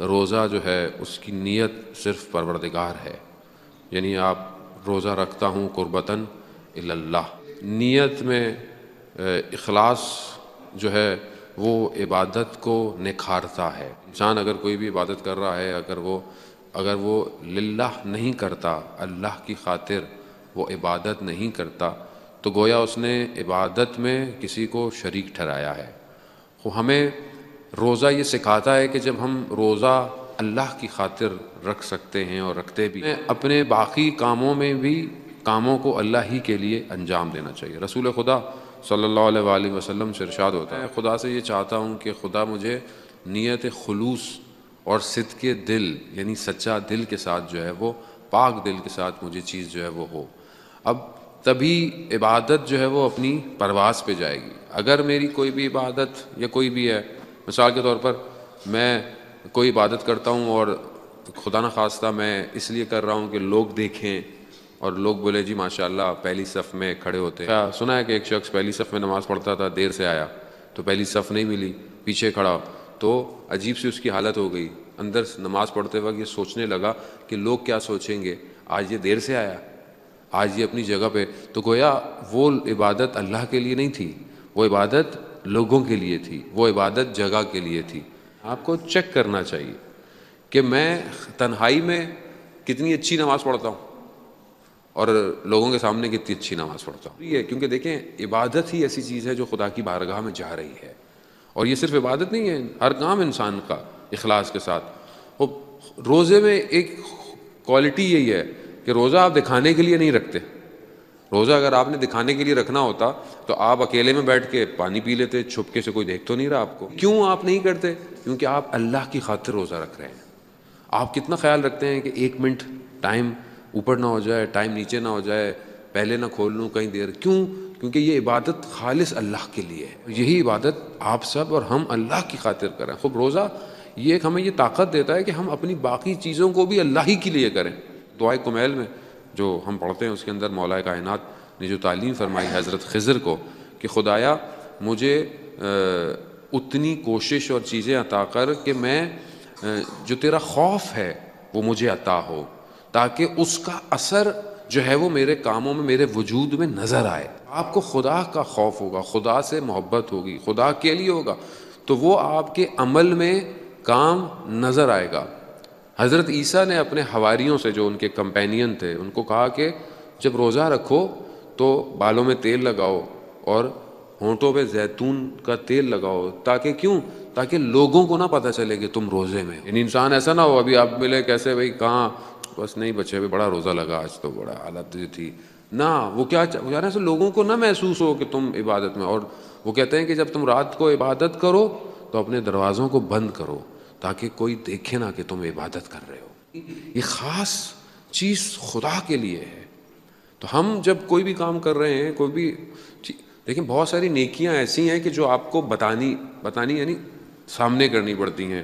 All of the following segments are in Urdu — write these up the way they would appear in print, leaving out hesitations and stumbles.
روزہ جو ہے اس کی نیت صرف پروردگار ہے، یعنی آپ روزہ رکھتا ہوں قربتاً الی اللہ، نیت میں اخلاص جو ہے وہ عبادت کو نکھارتا ہے۔ انسان اگر کوئی بھی عبادت کر رہا ہے، اگر وہ للہ نہیں کرتا، اللہ کی خاطر وہ عبادت نہیں کرتا، تو گویا اس نے عبادت میں کسی کو شریک ٹھہرایا ہے۔ ہمیں روزہ یہ سکھاتا ہے کہ جب ہم روزہ اللہ کی خاطر رکھ سکتے ہیں اور رکھتے بھی ہیں، اپنے باقی کاموں میں بھی کاموں کو اللہ ہی کے لیے انجام دینا چاہیے۔ رسول خدا صلی اللہ علیہ وآلہ وسلم سے ارشاد ہوتا ہے، خدا سے یہ چاہتا ہوں کہ خدا مجھے نیت خلوص اور صدق دل، یعنی سچا دل کے ساتھ جو ہے وہ پاک دل کے ساتھ مجھے چیز جو ہے وہ ہو، اب تبھی عبادت جو ہے وہ اپنی پرواز پہ جائے گی۔ اگر میری کوئی بھی عبادت یا کوئی بھی ہے، مثال کے طور پر میں کوئی عبادت کرتا ہوں اور خدا نخواستہ میں اس لیے کر رہا ہوں کہ لوگ دیکھیں اور لوگ بولے جی ماشاءاللہ پہلی صف میں کھڑے ہوتے ہیں۔ سنا ہے کہ ایک شخص پہلی صف میں نماز پڑھتا تھا، دیر سے آیا تو پہلی صف نہیں ملی، پیچھے کھڑا، تو عجیب سی اس کی حالت ہو گئی، اندر نماز پڑھتے وقت یہ سوچنے لگا کہ لوگ کیا سوچیں گے، آج یہ دیر سے آیا، آج یہ اپنی جگہ پہ، تو گویا وہ عبادت اللہ کے لیے نہیں تھی، وہ عبادت لوگوں کے لیے تھی، وہ عبادت جگہ کے لیے تھی۔ آپ کو چیک کرنا چاہیے کہ میں تنہائی میں کتنی اچھی نماز پڑھتا ہوں اور لوگوں کے سامنے کتنی اچھی نماز پڑھتا ہوں۔ یہ کیونکہ دیکھیں عبادت ہی ایسی چیز ہے جو خدا کی بارگاہ میں جا رہی ہے، اور یہ صرف عبادت نہیں ہے، ہر کام انسان کا اخلاص کے ساتھ۔ وہ روزے میں ایک کوالٹی یہی ہے کہ روزہ آپ دکھانے کے لیے نہیں رکھتے۔ روزہ اگر آپ نے دکھانے کے لیے رکھنا ہوتا تو آپ اکیلے میں بیٹھ کے پانی پی لیتے، چھپکے سے کوئی دیکھ تو نہیں رہا آپ کو۔ کیوں آپ نہیں کرتے؟ کیونکہ آپ اللہ کی خاطر روزہ رکھ رہے ہیں۔ آپ کتنا خیال رکھتے ہیں کہ 1 منٹ ٹائم اوپر نہ ہو جائے، ٹائم نیچے نہ ہو جائے، پہلے نہ کھول لوں کہیں دیر، کیوں؟ کیونکہ یہ عبادت خالص اللہ کے لیے ہے۔ یہی عبادت آپ سب اور ہم اللہ کی خاطر کریں۔ خوب روزہ یہ ایک ہمیں یہ طاقت دیتا ہے کہ ہم اپنی باقی چیزوں کو بھی اللہ ہی کے لیے کریں۔ دعائے کمیل میں جو ہم پڑھتے ہیں اس کے اندر مولا کائنات نے جو تعلیم فرمائی حضرت خضر کو کہ خدایا مجھے اتنی کوشش اور چیزیں عطا کر کہ میں جو تیرا خوف ہے وہ مجھے عطا ہو، تاکہ اس کا اثر جو ہے وہ میرے کاموں میں، میرے وجود میں نظر آئے۔ آپ کو خدا کا خوف ہوگا، خدا سے محبت ہوگی، خدا کے لیے ہوگا، تو وہ آپ کے عمل میں کام نظر آئے گا۔ حضرت عیسیٰ نے اپنے حواریوں سے جو ان کے کمپینین تھے ان کو کہا کہ جب روزہ رکھو تو بالوں میں تیل لگاؤ اور ہونٹوں پہ زیتون کا تیل لگاؤ، تاکہ کیوں؟ تاکہ لوگوں کو نہ پتہ چلے کہ تم روزے میں، یعنی انسان ایسا نہ ہو ابھی آپ ملے کیسے بھائی کہاں، بس نہیں بچے ابھی بڑا روزہ لگا آج تو بڑا حالت تھی، نہ وہ کیا چاہنا سے لوگوں کو نہ محسوس ہو کہ تم عبادت میں۔ اور وہ کہتے ہیں کہ جب تم رات کو عبادت کرو تو اپنے دروازوں کو بند کرو تاکہ کوئی دیکھے نہ کہ تم عبادت کر رہے ہو۔ یہ خاص چیز خدا کے لیے ہے۔ تو ہم جب کوئی بھی کام کر رہے ہیں، کوئی بھی لیکن بہت ساری نیکیاں ایسی ہیں کہ جو آپ کو بتانی یعنی سامنے کرنی پڑتی ہیں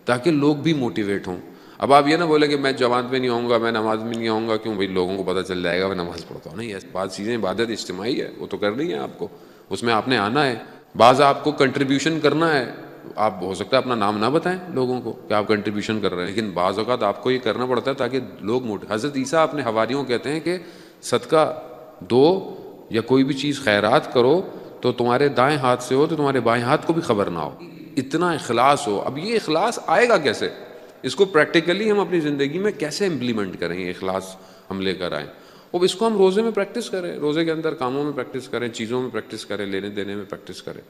تاکہ لوگ بھی موٹیویٹ ہوں۔ اب آپ یہ نہ بولیں کہ میں جماعت میں نہیں آؤں گا، میں نماز میں نہیں آؤں گا، کیوں بھائی لوگوں کو پتہ چل جائے گا میں نماز پڑھتا ہوں۔ نہیں، ایسی بات چیزیں عبادت اجتماعی ہے، وہ تو کرنی ہے آپ کو، اس میں آپ نے آنا ہے۔ بعض آپ کو کنٹریبیوشن کرنا ہے، آپ ہو سکتا ہے اپنا نام نہ بتائیں لوگوں کو کہ آپ کنٹریبیوشن کر رہے ہیں، لیکن بعض اوقات آپ کو یہ کرنا پڑتا ہے تاکہ لوگ حضرت عیسیٰ اپنے حواریوں کہتے ہیں کہ صدقہ دو یا کوئی بھی چیز خیرات کرو تو تمہارے دائیں ہاتھ سے ہو تو تمہارے بائیں ہاتھ کو بھی خبر نہ ہو، اتنا اخلاص ہو۔ اب یہ اخلاص آئے گا کیسے؟ اس کو پریکٹیکلی ہم اپنی زندگی میں کیسے امپلیمنٹ کریں؟ یہ اخلاص ہم لے کر آئیں، اور اس کو ہم روزے میں پریکٹس کریں، روزے کے اندر کاموں میں پریکٹس کریں، چیزوں میں پریکٹس کریں، لینے دینے میں پریکٹس کریں۔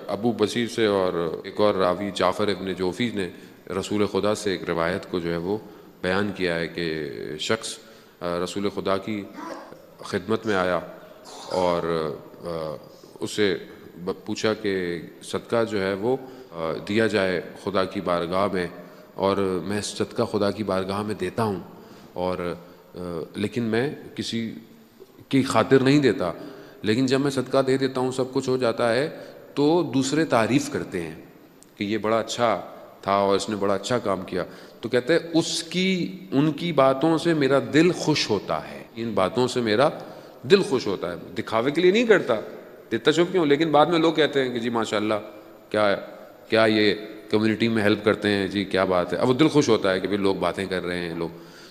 ابو بصیر سے اور ایک اور راوی جعفر ابن جوفی نے رسول خدا سے ایک روایت کو جو ہے وہ بیان کیا ہے کہ شخص رسول خدا کی خدمت میں آیا اور اسے پوچھا کہ صدقہ جو ہے وہ دیا جائے خدا کی بارگاہ میں، اور میں صدقہ خدا کی بارگاہ میں دیتا ہوں، اور لیکن میں کسی کی خاطر نہیں دیتا، لیکن جب میں صدقہ دے دیتا ہوں سب کچھ ہو جاتا ہے تو دوسرے تعریف کرتے ہیں کہ یہ بڑا اچھا تھا اور اس نے بڑا اچھا کام کیا، تو کہتے ہیں ان کی باتوں سے میرا دل خوش ہوتا ہے، ان باتوں سے میرا دل خوش ہوتا ہے، دکھاوے کے لیے نہیں کرتا، دیتا چھپ کیوں، لیکن بعد میں لوگ کہتے ہیں کہ جی ماشاءاللہ کیا یہ کمیونٹی میں ہیلپ کرتے ہیں، جی کیا بات ہے، اب وہ دل خوش ہوتا ہے کہ بھی لوگ باتیں کر رہے ہیں لوگ،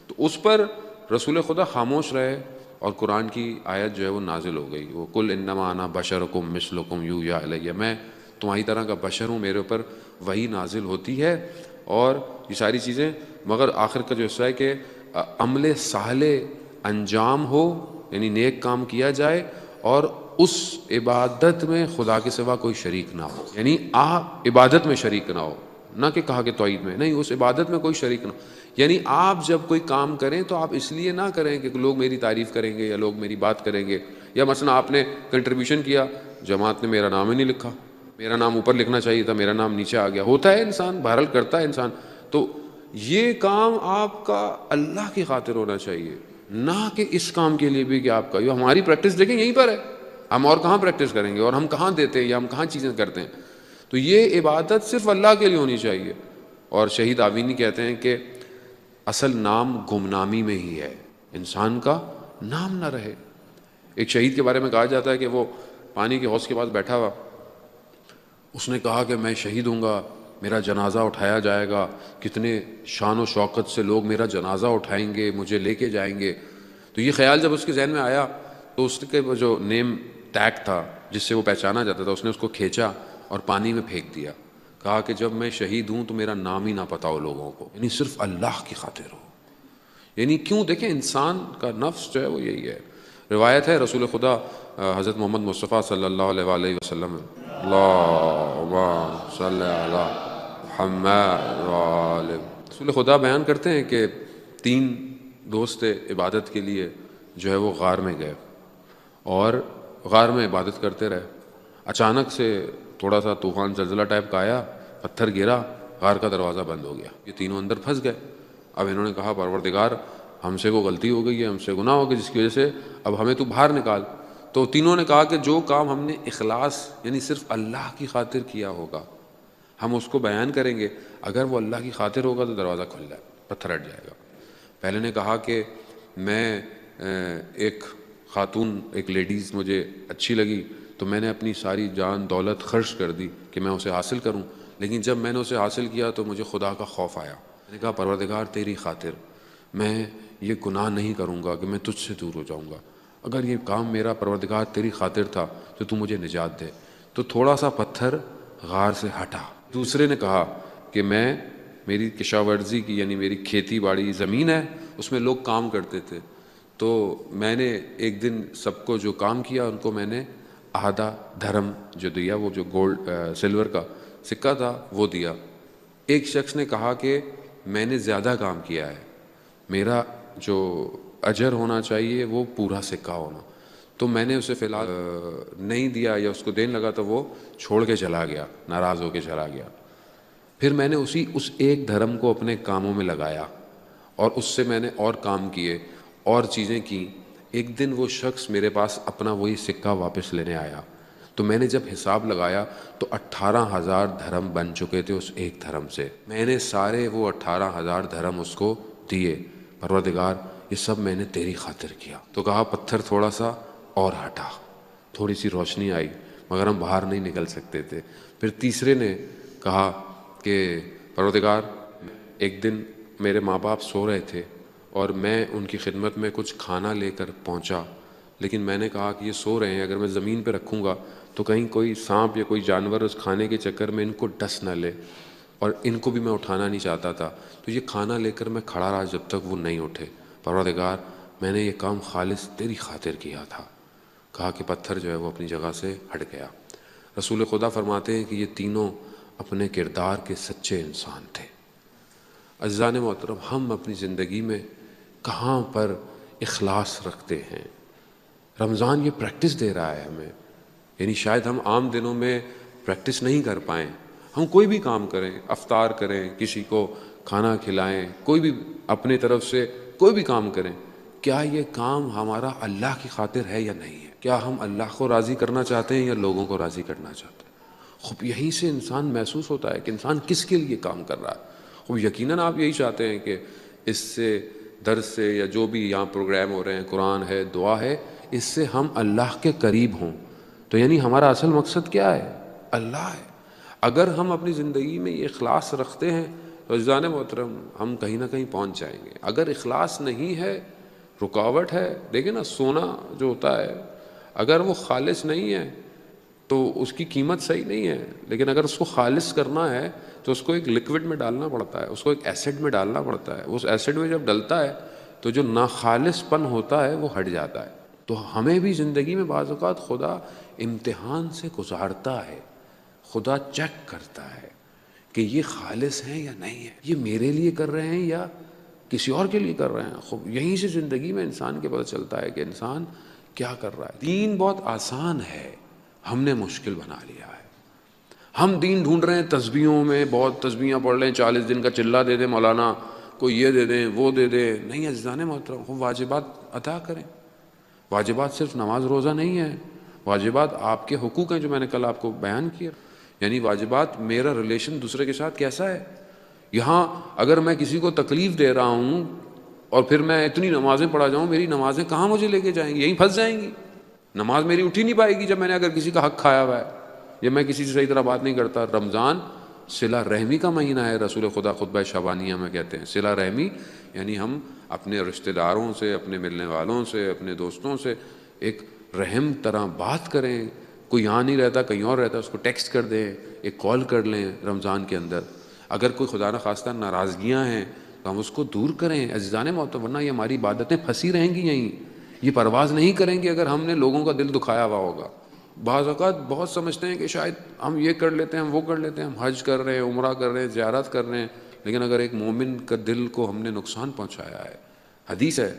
تو اس پر رسول خدا خاموش رہے اور قرآن کی آیت جو ہے وہ نازل ہو گئی، وہ قل انما انا بشرکم مثلکم یوحی الی، میں تمہاری طرح کا بشر ہوں، میرے اوپر وہی نازل ہوتی ہے اور یہ ساری چیزیں، مگر آخر کا جو حصہ ہے کہ عمل صالح انجام ہو، یعنی نیک کام کیا جائے اور اس عبادت میں خدا کے سوا کوئی شریک نہ ہو، یعنی آپ عبادت میں شریک نہ ہو، نہ کہ کہا کہ توحید میں نہیں، اس عبادت میں کوئی شریک نہ ہو، یعنی آپ جب کوئی کام کریں تو آپ اس لیے نہ کریں کہ لوگ میری تعریف کریں گے یا لوگ میری بات کریں گے، یا مثلا آپ نے کنٹریبیوشن کیا، جماعت نے میرا نام ہی نہیں لکھا، میرا نام اوپر لکھنا چاہیے تھا، میرا نام نیچے آ گیا، ہوتا ہے انسان، بہرحال کرتا ہے انسان، تو یہ کام آپ کا اللہ کی خاطر ہونا چاہیے، نہ کہ اس کام کے لیے بھی کہ آپ کا، یہ ہماری پریکٹس دیکھیں یہیں پر ہے، ہم اور کہاں پریکٹس کریں گے اور ہم کہاں دیتے ہیں یا ہم کہاں چیزیں کرتے ہیں، تو یہ عبادت صرف اللہ کے لیے ہونی چاہیے۔ اور شہید آوینی کہتے ہیں کہ اصل نام گمنامی میں ہی ہے، انسان کا نام نہ رہے۔ ایک شہید کے بارے میں کہا جاتا ہے کہ وہ پانی کے حوض کے پاس بیٹھا ہوا، اس نے کہا کہ میں شہید ہوں گا، میرا جنازہ اٹھایا جائے گا، کتنے شان و شوکت سے لوگ میرا جنازہ اٹھائیں گے، مجھے لے کے جائیں گے، تو یہ خیال جب اس کے ذہن میں آیا تو اس کے جو نیم ٹیگ تھا جس سے وہ پہچانا جاتا تھا، اس نے اس کو کھینچا اور پانی میں پھینک دیا، کہا کہ جب میں شہید ہوں تو میرا نام ہی نہ پتا ہو لوگوں کو، یعنی صرف اللہ کی خاطر ہو، یعنی کیوں، دیکھیں انسان کا نفس جو ہے وہ یہی ہے۔ روایت ہے رسول خدا حضرت محمد مصطفیٰ صلی اللہ علیہ وآلہ وسلم، اللہم صلی علی محمد وآلہ، رسول خدا بیان کرتے ہیں کہ 3 دوست عبادت کے لیے جو ہے وہ غار میں گئے اور غار میں عبادت کرتے رہے، اچانک سے تھوڑا سا طوفان زلزلہ ٹائپ کا آیا، پتھر گرا، غار کا دروازہ بند ہو گیا، یہ تینوں اندر پھنس گئے۔ اب انہوں نے کہا پروردگار ہم سے کو غلطی ہو گئی ہے، ہم سے گناہ ہو گیا جس کی وجہ سے اب ہمیں تو باہر نکال۔ تو تینوں نے کہا کہ جو کام ہم نے اخلاص یعنی صرف اللہ کی خاطر کیا ہوگا ہم اس کو بیان کریں گے، اگر وہ اللہ کی خاطر ہوگا تو دروازہ کھل جائے، پتھر ہٹ جائے گا۔ پہلے نے کہا کہ میں ایک خاتون، ایک لیڈیز مجھے اچھی لگی تو میں نے اپنی ساری جان دولت خرچ کر دی کہ میں اسے حاصل کروں، لیکن جب میں نے اسے حاصل کیا تو مجھے خدا کا خوف آیا، میں نے کہا پروردگار تیری خاطر میں یہ گناہ نہیں کروں گا کہ میں تجھ سے دور ہو جاؤں گا، اگر یہ کام میرا پروردگار تیری خاطر تھا تو تو مجھے نجات دے، تو تھوڑا سا پتھر غار سے ہٹا۔ دوسرے نے کہا کہ میں میری کشاورزی کی یعنی میری کھیتی باڑی زمین ہے، اس میں لوگ کام کرتے تھے، تو میں نے ایک دن سب کو جو کام کیا ان کو میں نے آدھا دھرم جو دیا، وہ جو گولڈ سلور کا سکہ تھا وہ دیا۔ ایک شخص نے کہا کہ میں نے زیادہ کام کیا ہے، میرا جو اجر ہونا چاہیے وہ پورا سکہ ہونا، تو میں نے اسے فی الحال نہیں دیا یا اس کو دینے لگا تو وہ چھوڑ کے چلا گیا، ناراض ہو کے چلا گیا۔ پھر میں نے اس ایک دھرم کو اپنے کاموں میں لگایا اور اس سے میں نے اور کام کیے اور چیزیں کی۔ ایک دن وہ شخص میرے پاس اپنا وہی سکہ واپس لینے آیا، تو میں نے جب حساب لگایا تو 18,000 دھرم بن چکے تھے اس ایک دھرم سے، میں نے سارے وہ 18,000 دھرم اس کو دیے، پروردگار یہ سب میں نے تیری خاطر کیا۔ تو کہا پتھر تھوڑا سا اور ہٹا، تھوڑی سی روشنی آئی مگر ہم باہر نہیں نکل سکتے تھے۔ پھر تیسرے نے کہا کہ پروردگار ایک دن میرے ماں باپ سو رہے تھے اور میں ان کی خدمت میں کچھ کھانا لے کر پہنچا، لیکن میں نے کہا کہ یہ سو رہے ہیں، اگر میں زمین پہ رکھوں گا تو کہیں کوئی سانپ یا کوئی جانور اس کھانے کے چکر میں ان کو ڈس نہ لے، اور ان کو بھی میں اٹھانا نہیں چاہتا تھا، تو یہ کھانا لے کر میں کھڑا رہا جب تک وہ نہیں اٹھے۔ پروردگار میں نے یہ کام خالص تیری خاطر کیا تھا۔ کہا کہ پتھر جو ہے وہ اپنی جگہ سے ہٹ گیا۔ رسول خدا فرماتے ہیں کہ یہ تینوں اپنے کردار کے سچے انسان تھے۔ عزیزان محترم، ہم اپنی زندگی میں کہاں پر اخلاص رکھتے ہیں؟ رمضان یہ پریکٹس دے رہا ہے ہمیں، یعنی شاید ہم عام دنوں میں پریکٹس نہیں کر پائیں، ہم کوئی بھی کام کریں، افطار کریں، کسی کو کھانا کھلائیں، کوئی بھی اپنے طرف سے کوئی بھی کام کریں، کیا یہ کام ہمارا اللہ کی خاطر ہے یا نہیں ہے؟ کیا ہم اللہ کو راضی کرنا چاہتے ہیں یا لوگوں کو راضی کرنا چاہتے ہیں؟ خوب یہیں سے انسان محسوس ہوتا ہے کہ انسان کس کے لیے کام کر رہا ہے۔ خوب یقیناً آپ یہی چاہتے ہیں کہ اس سے درس سے یا جو بھی یہاں پروگرام ہو رہے ہیں، قرآن ہے، دعا ہے، اس سے ہم اللہ کے قریب ہوں، تو یعنی ہمارا اصل مقصد کیا ہے؟ اللہ ہے۔ اگر ہم اپنی زندگی میں یہ اخلاص رکھتے ہیں تو عزیزان محترم ہم کہیں نہ کہیں پہنچ جائیں گے. اگر اخلاص نہیں ہے، رکاوٹ ہے، دیکھیں نا سونا جو ہوتا ہے اگر وہ خالص نہیں ہے تو اس کی قیمت صحیح نہیں ہے، لیکن اگر اس کو خالص کرنا ہے تو اس کو ایک لکوڈ میں ڈالنا پڑتا ہے، اس کو ایک ایسڈ میں ڈالنا پڑتا ہے. اس ایسڈ میں جب ڈلتا ہے تو جو ناخالص پن ہوتا ہے وہ ہٹ جاتا ہے. تو ہمیں بھی زندگی میں بعض اوقات خدا امتحان سے گزارتا ہے، خدا چیک کرتا ہے کہ یہ خالص ہیں یا نہیں ہے، یہ میرے لیے کر رہے ہیں یا کسی اور کے لیے کر رہے ہیں. خوب یہیں سے زندگی میں انسان کے پتہ چلتا ہے کہ انسان کیا کر رہا ہے. دین بہت آسان ہے، ہم نے مشکل بنا لیا ہے. ہم دین ڈھونڈ رہے ہیں تسبیحوں میں، بہت تسبیحاں پڑھ لیں، 40 دن کا چلہ دے دیں مولانا، کوئی یہ دے دیں وہ دے دیں. نہیں عزیزان محترم، خوب واجبات ادا کریں. واجبات صرف نماز روزہ نہیں ہے، واجبات آپ کے حقوق ہیں جو میں نے کل آپ کو بیان کیا. یعنی واجبات میرا ریلیشن دوسرے کے ساتھ کیسا ہے. یہاں اگر میں کسی کو تکلیف دے رہا ہوں اور پھر میں اتنی نمازیں پڑھا جاؤں، میری نمازیں کہاں مجھے لے کے جائیں گی؟ یہیں پھنس جائیں گی. نماز میری اٹھ ہی نہیں پائے گی جب میں نے اگر کسی کا حق کھایا ہوا ہے یا میں کسی سے صحیح طرح بات نہیں کرتا. رمضان صلہ رحمی کا مہینہ ہے، رسول خدا خطبہ شعبانیہ میں کہتے ہیں. صلہ رحمی یعنی ہم اپنے رشتہ داروں سے، اپنے ملنے والوں سے، اپنے دوستوں سے ایک رحم طرح بات کریں. کوئی یہاں نہیں رہتا، کہیں اور رہتا، اس کو ٹیکسٹ کر دیں، ایک کال کر لیں رمضان کے اندر. اگر کوئی خدا نخواستہ ناراضگیاں ہیں تو ہم اس کو دور کریں عزیزان محترم، ورنہ یہ ہماری عبادتیں پھنسی رہیں گی یہیں، یہ پرواز نہیں کریں گے اگر ہم نے لوگوں کا دل دکھایا ہوا ہوگا. بعض اوقات بہت سمجھتے ہیں کہ شاید ہم یہ کر لیتے ہیں، ہم وہ کر لیتے ہیں، ہم حج کر رہے ہیں، عمرہ کر رہے ہیں، زیارت کر رہے ہیں، لیکن اگر ایک مومن کا دل کو ہم نے نقصان پہنچایا ہے، حدیث ہے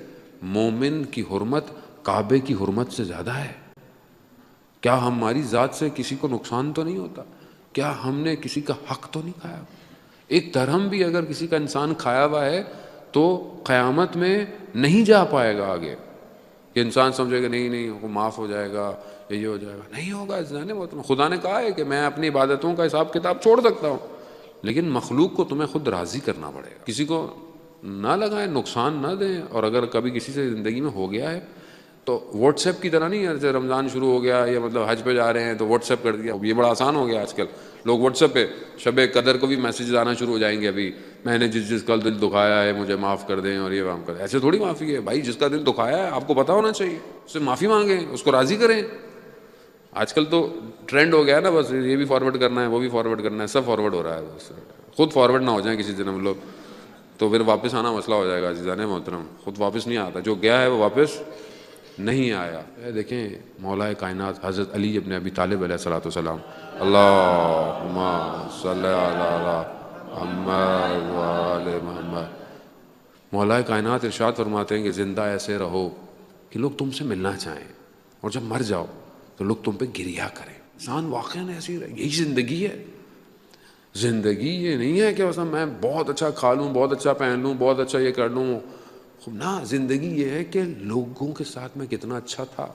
مومن کی حرمت کعبے کی حرمت سے زیادہ ہے. کیا ہماری ذات سے کسی کو نقصان تو نہیں ہوتا؟ کیا ہم نے کسی کا حق تو نہیں کھایا؟ ایک درہم بھی اگر کسی کا انسان کھایا ہوا ہے تو قیامت میں نہیں جا پائے گا آگے، کہ انسان سمجھے گا نہیں وہ معاف ہو جائے گا یا یہ ہو جائے گا. نہیں ہوگا عزیزان محترم. خدا نے کہا ہے کہ میں اپنی عبادتوں کا حساب کتاب چھوڑ سکتا ہوں، لیکن مخلوق کو تمہیں خود راضی کرنا پڑے گا. کسی کو نہ لگائیں، نقصان نہ دیں. اور اگر کبھی کسی سے زندگی میں ہو گیا ہے تو واٹس ایپ کی طرح نہیں ہے، جیسے رمضان شروع ہو گیا یا مطلب حج پہ جا رہے ہیں تو واٹس ایپ کر دیا. یہ بڑا آسان ہو گیا آج کل. لوگ واٹس ایپ پہ شب قدر کو بھی میسیجز آنا شروع ہو جائیں گے، ابھی میں نے جس کا دل دکھایا ہے مجھے معاف کر دیں اور یہ کام کریں. ایسے تھوڑی معافی ہے بھائی، جس کا دل دکھایا ہے آپ کو پتہ ہونا چاہیے، اس سے معافی مانگیں، اس کو راضی کریں. آج کل تو ٹرینڈ ہو گیا نا، بس یہ بھی فارورڈ کرنا ہے، وہ بھی فارورڈ کرنا ہے، سب فارورڈ ہو رہا ہے. بس خود فارورڈ نہ ہو جائیں کسی دن ہم لوگ، تو پھر واپس آنا مسئلہ ہو جائے گا عزیزان محترم. خود واپس نہیں آتا، جو گیا ہے وہ واپس نہیں آیا. دیکھیں مولا کائنات حضرت علی ابن ابی طالب علیہ الصلوۃ والسلام، اللہم صلی علی محمد و آل محمد. مولا کائنات ارشاد فرماتے ہیں کہ زندہ ایسے رہو کہ لوگ تم سے ملنا چاہیں، اور جب مر جاؤ تو لوگ تم پہ گریہ کریں. انسان واقعاً ایسی رہے، یہی زندگی ہے. زندگی یہ نہیں ہے کہ مثلا میں بہت اچھا کھا لوں، بہت اچھا پہن لوں، بہت اچھا یہ کر لوں. نہ، زندگی یہ ہے کہ لوگوں کے ساتھ میں کتنا اچھا تھا.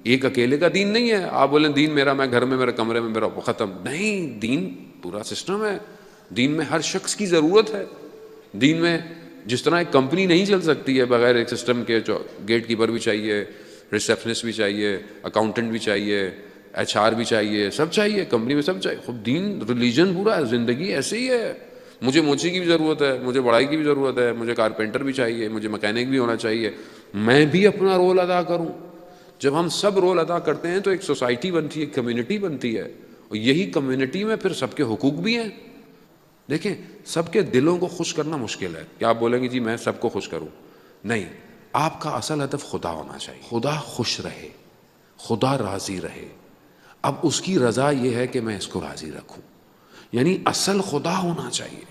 ایک اکیلے کا دین نہیں ہے آپ بولیں دین میرا، میں گھر میں میرے کمرے میں میرا ختم. نہیں، دین پورا سسٹم ہے. دین میں ہر شخص کی ضرورت ہے. دین میں جس طرح ایک کمپنی نہیں چل سکتی ہے بغیر ایک سسٹم کے، گیٹ کیپر بھی چاہیے، ریسیپشنسٹ بھی چاہیے، اکاؤنٹنٹ بھی چاہیے، ایچ آر بھی چاہیے، سب چاہیے کمپنی میں، سب چاہیے. خود دین ریلیجن پورا ہے. زندگی ایسے ہی ہے. مجھے موچی کی بھی ضرورت ہے، مجھے بڑائی کی بھی ضرورت ہے، مجھے کارپینٹر بھی چاہیے، مجھے مکینک بھی ہونا چاہیے. میں بھی اپنا رول ادا کروں. جب ہم سب رول ادا کرتے ہیں تو ایک سوسائٹی بنتی ہے، ایک کمیونٹی بنتی ہے، اور یہی کمیونٹی میں پھر سب کے حقوق بھی ہیں. دیکھیں سب کے دلوں کو خوش کرنا مشکل ہے. کیا آپ بولیں گے جی میں سب کو خوش کروں؟ نہیں، آپ کا اصل ہدف خدا ہونا چاہیے. خدا خوش رہے، خدا راضی رہے. اب اس کی رضا یہ ہے کہ میں اس کو راضی رکھوں، یعنی اصل خدا ہونا چاہیے.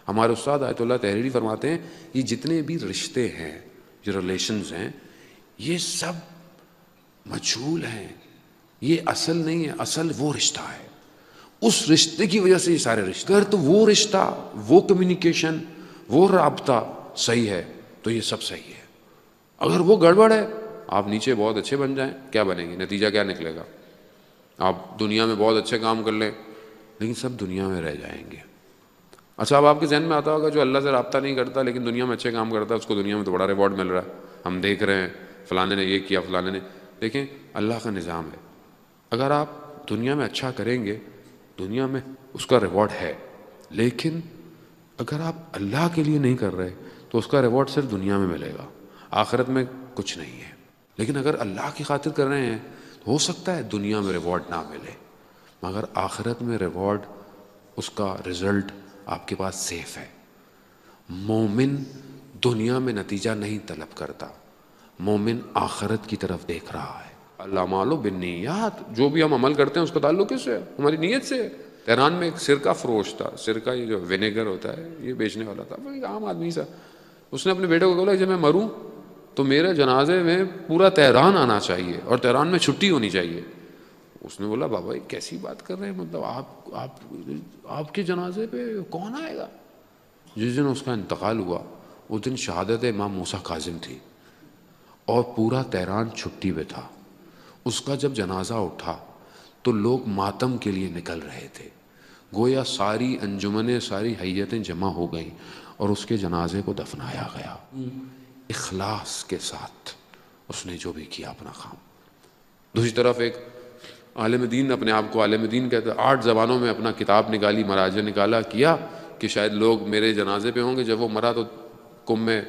ہمارے استاد آیت اللہ تحریری فرماتے ہیں یہ جتنے بھی رشتے ہیں، جو ریلیشنز ہیں، یہ سب مجھول ہیں، یہ اصل نہیں ہے. اصل وہ رشتہ ہے، اس رشتے کی وجہ سے یہ سارے رشتے. اگر تو وہ رشتہ، وہ کمیونیکیشن، وہ رابطہ صحیح ہے تو یہ سب صحیح ہے. اگر وہ گڑبڑ ہے، آپ نیچے بہت اچھے بن جائیں، کیا بنیں گے؟ نتیجہ کیا نکلے گا؟ آپ دنیا میں بہت اچھے کام کر لیں لیکن سب دنیا میں رہ جائیں گے. اچھا، اب آپ کے ذہن میں آتا ہوگا جو اللہ سے رابطہ نہیں کرتا لیکن دنیا میں اچھے کام کرتا ہے، اس کو دنیا میں تو بڑا ریوارڈ مل رہا ہے، ہم دیکھ رہے ہیں فلانے نے یہ کیا، فلانے نے. دیکھیں اللہ کا نظام ہے، اگر آپ دنیا میں اچھا کریں گے دنیا میں اس کا ریوارڈ ہے، لیکن اگر آپ اللہ کے لیے نہیں کر رہے تو اس کا ریوارڈ صرف دنیا میں ملے گا، آخرت میں کچھ نہیں ہے۔ لیکن اگر اللہ کی خاطر کر رہے ہیں تو ہو سکتا ہے دنیا میں ریوارڈ نہ ملے، مگر آخرت میں ریوارڈ، اس کا رزلٹ آپ کے پاس سیف ہے۔ مومن دنیا میں نتیجہ نہیں طلب کرتا، مومن آخرت کی طرف دیکھ رہا ہے۔ الاعمال بالنیات، جو بھی ہم عمل کرتے ہیں اس کا تعلق کس سے ہے؟ ہماری نیت سے ہے۔ تہران میں ایک سرکہ فروش تھا، سرکہ یہ جو ونیگر ہوتا ہے یہ بیچنے والا تھا، ایک عام آدمی سا۔ اس نے اپنے بیٹے کو بولا جب میں مروں تو میرے جنازے میں پورا تہران آنا چاہیے اور تہران میں چھٹی ہونی چاہیے۔ اس نے بولا بابا یہ کیسی بات کر رہے ہیں، مطلب آپ کے جنازے پہ کون آئے گا؟ جس دن اس کا انتقال ہوا اس دن شہادت امام موسیٰ کاظم تھی اور پورا تہران چھٹی پہ تھا۔ اس کا جب جنازہ اٹھا تو لوگ ماتم کے لیے نکل رہے تھے، گویا ساری انجمنیں، ساری حیتیں جمع ہو گئیں اور اس کے جنازے کو دفنایا گیا، اخلاص کے ساتھ اس نے جو بھی کیا اپنا کام۔ دوسری طرف ایک عالم دین، اپنے آپ کو عالم دین کہتا ہے، 8 زبانوں میں اپنا کتاب نکالی، مراجع نکالا، کیا کہ شاید لوگ میرے جنازے پہ ہوں گے۔ جب وہ مرا تو کم میں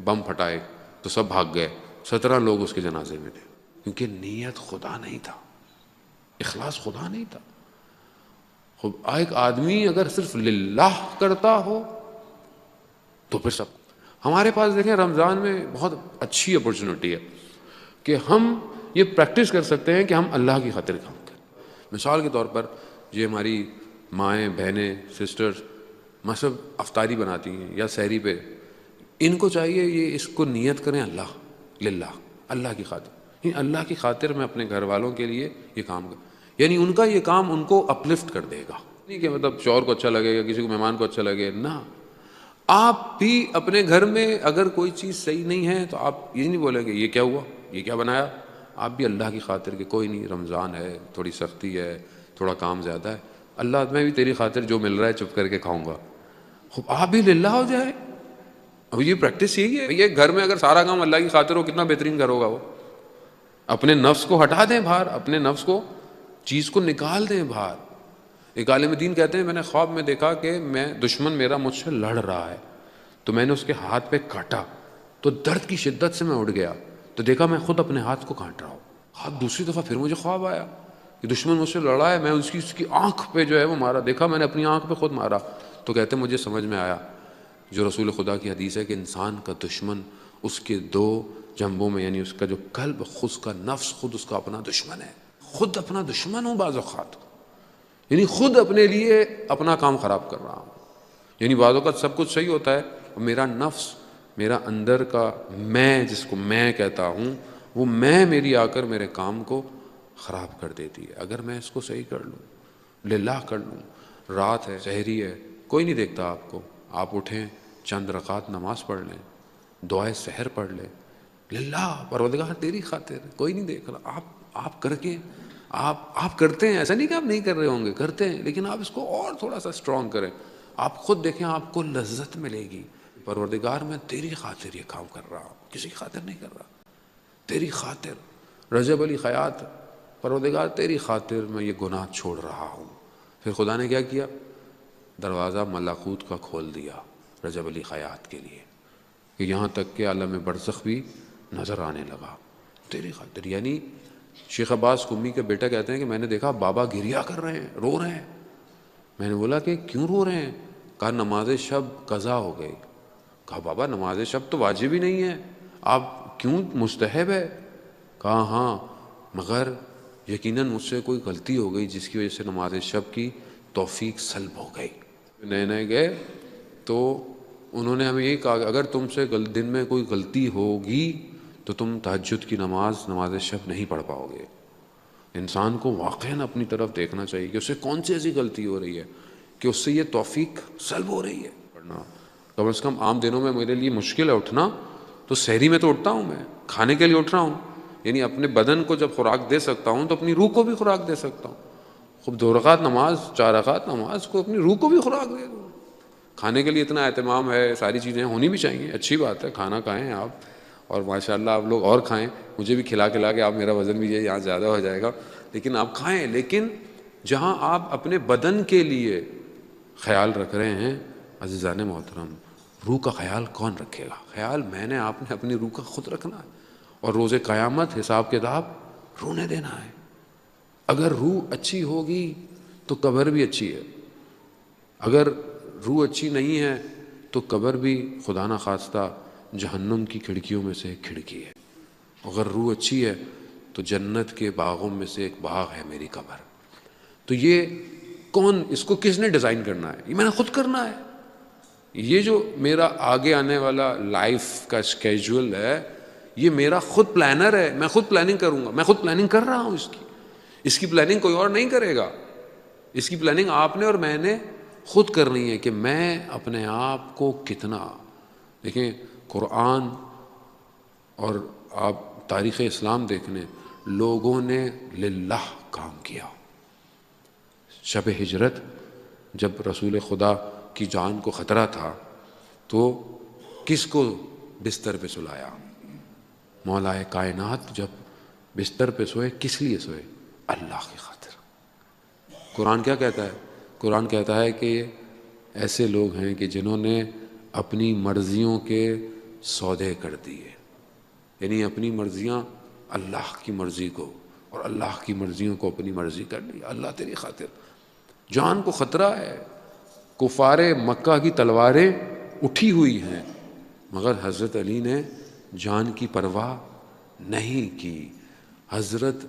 بم پھٹائے تو سب بھاگ گئے، 17 لوگ اس کے جنازے میں تھے، کیونکہ نیت خدا نہیں تھا، اخلاص خدا نہیں تھا۔ ایک آدمی اگر صرف للہ کرتا ہو تو پھر سب۔ ہمارے پاس دیکھیں رمضان میں بہت اچھی اپرچونٹی ہے کہ ہم یہ پریکٹس کر سکتے ہیں کہ ہم اللہ کی خاطر کام کریں۔ مثال کے طور پر یہ ہماری مائیں، بہنیں، سسٹرز مثلا افطاری بناتی ہیں یا سحری پہ، ان کو چاہیے یہ اس کو نیت کریں اللہ للہ، اللہ کی خاطر، اللہ کی خاطر میں اپنے گھر والوں کے لیے یہ کام کروں، یعنی ان کا یہ کام ان کو اپلفٹ کر دے گا، نہیں کہ مطلب شوہر کو اچھا لگے یا کسی کو مہمان کو اچھا لگے، نہ۔ آپ بھی اپنے گھر میں اگر کوئی چیز صحیح نہیں ہے تو آپ یہ نہیں بولیں گے یہ کیا ہوا، یہ کیا بنایا، آپ بھی اللہ کی خاطر کہ کوئی نہیں رمضان ہے، تھوڑی سختی ہے، تھوڑا کام زیادہ ہے، اللہ میں بھی تیری خاطر جو مل رہا ہے چپ کر کے کھاؤں گا، آپ بھی للہ ہو جائے۔ اب یہ پریکٹس یہی ہے، یہ گھر میں اگر سارا کام اللہ کی خاطر ہو کتنا بہترین گھر ہوگا وہ۔ اپنے نفس کو ہٹا دیں باہر، اپنے نفس کو چیز کو نکال دیں باہر۔ ایک عالم دین کہتے ہیں میں نے خواب میں دیکھا کہ دشمن میرا مجھ سے لڑ رہا ہے، تو میں نے اس کے ہاتھ پہ کاٹا تو درد کی شدت سے میں اٹھ گیا، تو دیکھا میں خود اپنے ہاتھ کو کاٹ رہا ہوں۔ ہاتھ دوسری دفعہ پھر مجھے خواب آیا کہ دشمن مجھ سے لڑا ہے، میں اس کی آنکھ پہ جو ہے وہ مارا، دیکھا میں نے اپنی آنکھ پہ خود مارا، تو کہتے ہیں مجھے سمجھ میں آیا جو رسول خدا کی حدیث ہے کہ انسان کا دشمن اس کے 2 جنبوں میں، یعنی اس کا جو قلب، خود اس کا نفس خود اس کا اپنا دشمن ہے، خود اپنا دشمن ہوں بعض اوقات، یعنی خود اپنے لیے اپنا کام خراب کر رہا ہوں، یعنی بعض اوقات سب کچھ صحیح ہوتا ہے اور میرا نفس، میرا اندر کا میں جس کو میں کہتا ہوں، وہ میں میری آ کر میرے کام کو خراب کر دیتی ہے۔ اگر میں اس کو صحیح کر لوں، للہ کر لوں، رات ہے، سحری ہے، کوئی نہیں دیکھتا آپ کو، آپ اٹھیں، چند رکعت نماز پڑھ لیں، دعائے سحر پڑھ لیں، للہ پروردگار تیری خاطر، کوئی نہیں دیکھ رہا، آپ کر کے آپ کرتے ہیں، ایسا نہیں کہ آپ نہیں کر رہے ہوں گے، کرتے ہیں، لیکن آپ اس کو اور تھوڑا سا اسٹرانگ کریں، آپ خود دیکھیں آپ کو لذت ملے گی، پروردگار میں تیری خاطر یہ کام کر رہا ہوں، کسی کی خاطر نہیں کر رہا، تیری خاطر۔ رجب علی خیاط، پروردگار تیری خاطر میں یہ گناہ چھوڑ رہا ہوں۔ پھر خدا نے کیا کیا؟ دروازہ ملکوت کا کھول دیا رجب علی خیاط کے لیے، کہ یہاں تک کہ عالم برزخ بھی نظر آنے لگا، تیری خاطر۔ یعنی شیخ عباس قمی کے بیٹا کہتے ہیں کہ میں نے دیکھا بابا گریا کر رہے ہیں، رو رہے ہیں، میں نے بولا کہ کیوں رو رہے ہیں؟ کہا نماز شب قضا ہو گئی۔ کہا بابا نماز شب تو واجب ہی نہیں ہے، آپ کیوں، مستحب ہے؟ کہا ہاں، مگر یقیناً مجھ سے کوئی غلطی ہو گئی جس کی وجہ سے نماز شب کی توفیق سلب ہو گئی۔ نئے گئے تو انہوں نے ہمیں یہی کہا کہ اگر تم سے دن میں کوئی غلطی ہوگی تو تم تہجد کی نماز شب نہیں پڑھ پاؤ گے۔ انسان کو واقعاً اپنی طرف دیکھنا چاہیے کہ اس سے کون سی ایسی غلطی ہو رہی ہے کہ اس سے یہ توفیق سلب ہو رہی ہے پڑھنا۔ کم از کم عام دنوں میں میرے لیے مشکل ہے اٹھنا، تو سحری میں تو اٹھتا ہوں، میں کھانے کے لیے اٹھ رہا ہوں، یعنی اپنے بدن کو جب خوراک دے سکتا ہوں تو اپنی روح کو بھی خوراک دے سکتا ہوں۔ خوب 2 رکعت نماز، 4 رکعت نماز کو اپنی روح کو بھی خوراک دے دوں۔ کھانے کے لیے اتنا اہتمام ہے، ساری چیزیں ہونی بھی چاہیے، اچھی بات ہے، کھانا کھائیں آپ، اور ماشاءاللہ آپ لوگ اور کھائیں، مجھے بھی کھلا کے آپ، میرا وزن بھی یہاں زیادہ ہو جائے گا، لیکن آپ کھائیں، لیکن جہاں آپ اپنے بدن کے لیے خیال رکھ رہے ہیں، عزیزان محترم، روح کا خیال کون رکھے گا؟ خیال میں نے، آپ نے اپنی روح کا خود رکھنا ہے، اور روز قیامت حساب کتاب روح نے دینا ہے۔ اگر روح اچھی ہوگی تو قبر بھی اچھی ہے، اگر روح اچھی نہیں ہے تو قبر بھی خدا نہ خواستہ جہنم کی کھڑکیوں میں سے ایک کھڑکی ہے، اگر روح اچھی ہے تو جنت کے باغوں میں سے ایک باغ ہے میری قبر۔ تو یہ کون، اس کو کس نے ڈیزائن کرنا ہے؟ یہ میں نے خود کرنا ہے۔ یہ جو میرا آگے آنے والا لائف کا اسکیجول ہے، یہ میرا خود پلانر ہے، میں خود پلاننگ کروں گا، میں خود پلاننگ کر رہا ہوں اس کی پلاننگ کوئی اور نہیں کرے گا، اس کی پلاننگ آپ نے اور میں نے خود کرنی ہے کہ میں اپنے آپ کو کتنا۔ دیکھیں قرآن اور آپ تاریخ اسلام دیکھنے، لوگوں نے للہ کام کیا۔ شب ہجرت جب رسول خدا کی جان کو خطرہ تھا تو کس کو بستر پہ سلایا؟ مولا کائنات جب بستر پہ سوئے کس لیے سوئے؟ اللہ کی خاطر۔ قرآن کیا کہتا ہے؟ قرآن کہتا ہے کہ ایسے لوگ ہیں کہ جنہوں نے اپنی مرضیوں کے سودے کر دیے، یعنی اپنی مرضیاں اللہ کی مرضی کو اور اللہ کی مرضیوں کو اپنی مرضی کر لی۔ اللہ تیری خاطر، جان کو خطرہ ہے، کفار مکہ کی تلواریں اٹھی ہوئی ہیں، مگر حضرت علی نے جان کی پرواہ نہیں کی۔ حضرت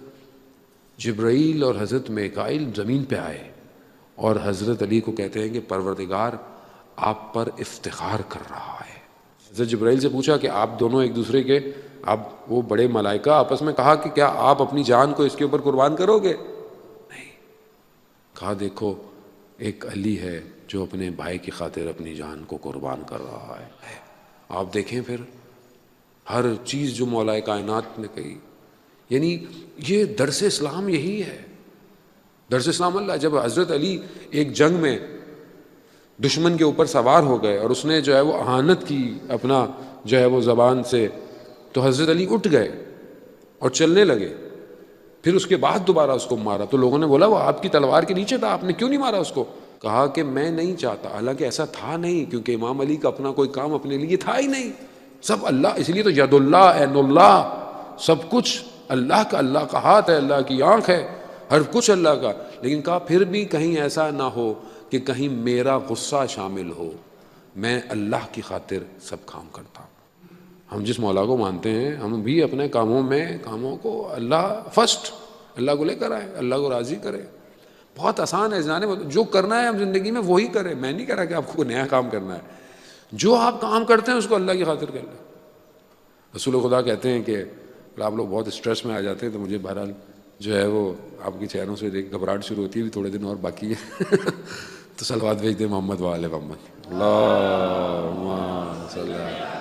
جبرائیل اور حضرت میکائیل زمین پہ آئے اور حضرت علی کو کہتے ہیں کہ پروردگار آپ پر افتخار کر رہا ہے۔ حضرت جبرائیل سے پوچھا کہ آپ دونوں ایک دوسرے کے، آپ وہ بڑے ملائکہ آپس میں کہا کہ کیا آپ اپنی جان کو اس کے اوپر قربان کرو گے؟ نہیں۔ کہا دیکھو ایک علی ہے جو اپنے بھائی کی خاطر اپنی جان کو قربان کر رہا ہے۔ آپ دیکھیں پھر ہر چیز جو مولا کائنات نے کہی، یعنی یہ درس اسلام یہی ہے۔ درس اسلام اللہ، جب حضرت علی ایک جنگ میں دشمن کے اوپر سوار ہو گئے اور اس نے جو ہے وہ اہانت کی اپنا جو ہے وہ زبان سے، تو حضرت علی اٹھ گئے اور چلنے لگے، پھر اس کے بعد دوبارہ اس کو مارا تو لوگوں نے بولا وہ آپ کی تلوار کے نیچے تھا، آپ نے کیوں نہیں مارا اس کو؟ کہا کہ میں نہیں چاہتا، حالانکہ ایسا تھا نہیں، کیونکہ امام علی کا اپنا کوئی کام اپنے لیے تھا ہی نہیں، سب اللہ، اس لیے تو ید اللہ عین اللہ، سب کچھ اللہ کا، اللہ کا ہاتھ ہے، اللہ کی آنکھ ہے، ہر کچھ اللہ کا۔ لیکن کہا پھر بھی کہیں ایسا نہ ہو کہ کہیں میرا غصہ شامل ہو، میں اللہ کی خاطر سب کام کرتا ہوں۔ ہم جس مولا کو مانتے ہیں ہم بھی اپنے کاموں کو اللہ فرسٹ، اللہ کو لے کر آئیں، اللہ کو راضی کریں۔ بہت آسان ہے جانے، جو کرنا ہے ہم زندگی میں وہی کریں۔ میں نہیں کہہ رہا کہ آپ کو کوئی نیا کام کرنا ہے، جو آپ کام کرتے ہیں اس کو اللہ کی خاطر کر لیں۔ رسول خدا کہتے ہیں کہ آپ لوگ بہت اسٹریس میں آ جاتے ہیں تو مجھے بہرحال جو ہے وہ آپ کی چہروں سے دیکھ گھبراہٹ شروع ہوتی ہے، بھی تھوڑے دن اور باقی ہے تو صلوات بھیج دیں محمد وآل محمد، اللہم صلی اللہ۔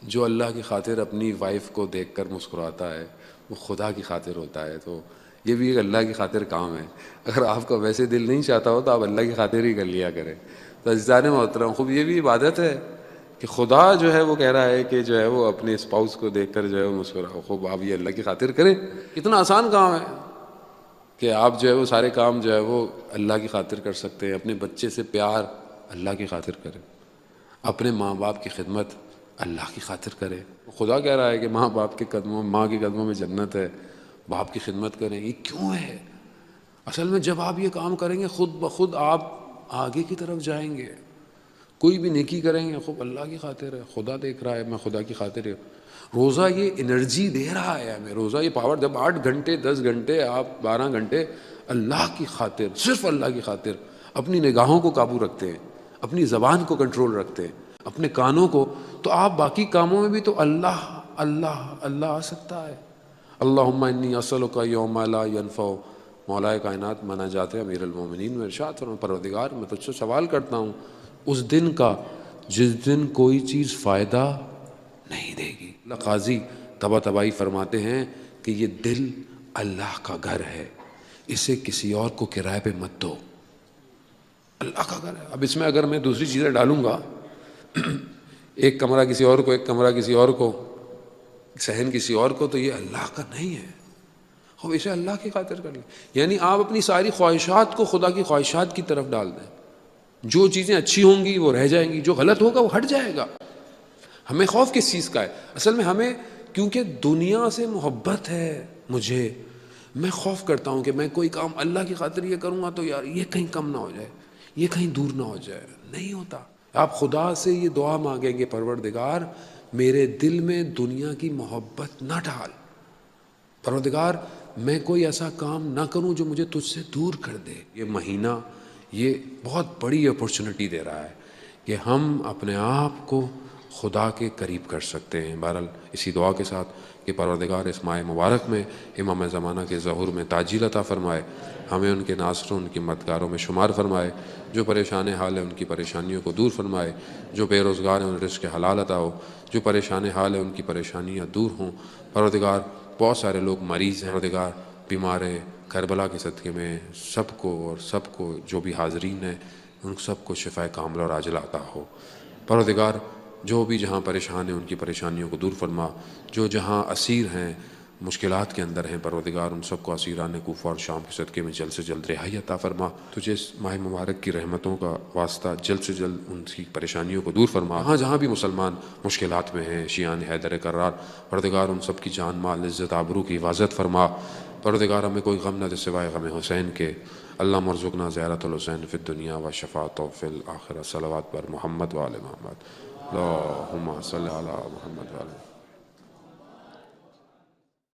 جو اللہ کی خاطر اپنی وائف کو دیکھ کر مسکراتا ہے وہ خدا کی خاطر ہوتا ہے، تو یہ بھی ایک اللہ کی خاطر کام ہے۔ اگر آپ کا ویسے دل نہیں چاہتا ہو تو آپ اللہ کی خاطر ہی کر لیا کریں۔ تو عزیزان محترم، خوب یہ بھی عبادت ہے کہ خدا جو ہے وہ کہہ رہا ہے کہ جو ہے وہ اپنے اسپاؤس کو دیکھ کر جو ہے وہ مسکراؤ، خوب آپ یہ اللہ کی خاطر کریں۔ اتنا آسان کام ہے کہ آپ جو ہے وہ سارے کام جو ہے وہ اللہ کی خاطر کر سکتے ہیں۔ اپنے بچے سے پیار اللہ کی خاطر کریں، اپنے ماں باپ کی خدمت اللہ کی خاطر کریں۔ خدا کہہ رہا ہے کہ ماں باپ کے قدموں، ماں کے قدموں میں جنت ہے، باپ کی خدمت کریں۔ یہ کیوں ہے؟ اصل میں جب آپ یہ کام کریں گے خود بخود آپ آگے کی طرف جائیں گے۔ کوئی بھی نیکی کریں گے خوب اللہ کی خاطر ہے، خدا دیکھ رہا ہے، میں خدا کی خاطر ہے۔ روزہ یہ انرجی دے رہا ہے ہمیں، روزہ یہ پاور، جب 8 گھنٹے 10 گھنٹے آپ 12 گھنٹے اللہ کی خاطر، صرف اللہ کی خاطر اپنی نگاہوں کو قابو رکھتے ہیں، اپنی زبان کو کنٹرول رکھتے ہیں، اپنے کانوں کو، تو آپ باقی کاموں میں بھی تو اللہ اللہ اللہ آ سکتا ہے۔ اللہم انی اسألک یوم لا ینفع، مولا کائنات مانا جاتے ہیں امیر المومنین میں ارشاد فرمایا پروردگار میں تجھ سے سوال کرتا ہوں اس دن کا جس دن کوئی چیز فائدہ نہیں دے گی۔ اللہ قاضی طباطبائی فرماتے ہیں کہ یہ دل اللہ کا گھر ہے، اسے کسی اور کو کرائے پہ مت دو، اللہ کا گھر ہے۔ اب اس میں اگر میں دوسری چیزیں ڈالوں گا، ایک کمرہ کسی اور کو، ایک کمرہ کسی اور کو، صحن کسی اور کو، تو یہ اللہ کا نہیں ہے۔ ہمیشہ اللہ کی خاطر کر لیں. یعنی آپ اپنی ساری خواہشات کو خدا کی خواہشات کی طرف ڈال دیں. جو چیزیں اچھی ہوں گی وہ رہ جائیں گی، جو غلط ہوگا وہ ہٹ جائے گا. ہمیں خوف کس چیز کا ہے؟ اصل میں ہمیں کیونکہ دنیا سے محبت ہے مجھے، میں خوف کرتا ہوں کہ میں کوئی کام اللہ کی خاطر یہ کروں گا تو یار یہ کہیں کم نہ ہو جائے، یہ کہیں دور نہ ہو جائے. نہیں ہوتا. آپ خدا سے یہ دعا مانگیں گے، پروردگار میرے دل میں دنیا کی محبت نہ ڈال، پروردگار میں کوئی ایسا کام نہ کروں جو مجھے تجھ سے دور کر دے. یہ مہینہ یہ بہت بڑی اپورچونٹی دے رہا ہے کہ ہم اپنے آپ کو خدا کے قریب کر سکتے ہیں. بہرحال اسی دعا کے ساتھ کہ پروردگار اس ماہ مبارک میں امام زمانہ کے ظہور میں تاجیل عطا فرمائے، ہمیں ان کے ناصروں ان کی مددگاروں میں شمار فرمائے، جو پریشان حال ہیں ان کی پریشانیوں کو دور فرمائے، جو بے روزگار ہیں ان رزق حلال عطا ہو، جو پریشان حال ہیں ان کی پریشانیاں دور ہوں. پروردگار بہت سارے لوگ مریض ہیں، پروردگار بیمار ہیں، کربلا کے صدقے میں سب کو جو بھی حاضرین ہیں ان سب کو شفائے کاملہ اور عاجلہ عطا ہو. پروردگار جو بھی جہاں پریشان ہیں ان کی پریشانیوں کو دور فرما، جو جہاں اسیر ہیں مشکلات کے اندر ہیں، پروردگار ان سب کو اسیران کوفہ اور شام کے صدقے میں جلد سے جلد رہائی عطا فرما. تجھے اس ماہ مبارک کی رحمتوں کا واسطہ جلد سے جلد ان کی پریشانیوں کو دور فرما. جہاں بھی مسلمان مشکلات میں ہیں، شیعان حیدر کرار، پروردگار ان سب کی جان مال عزت آبرو کی حفاظت فرما. پروردگار ہمیں کوئی غم نہ دے سوائے غم حسین کے. اللہم ارزقنا زیارت الحسین فی الدنیا و شفاعت فی الآخرہ. صلوات بر محمد و آل محمد. اللہم صلی علی محمد و آل محمد.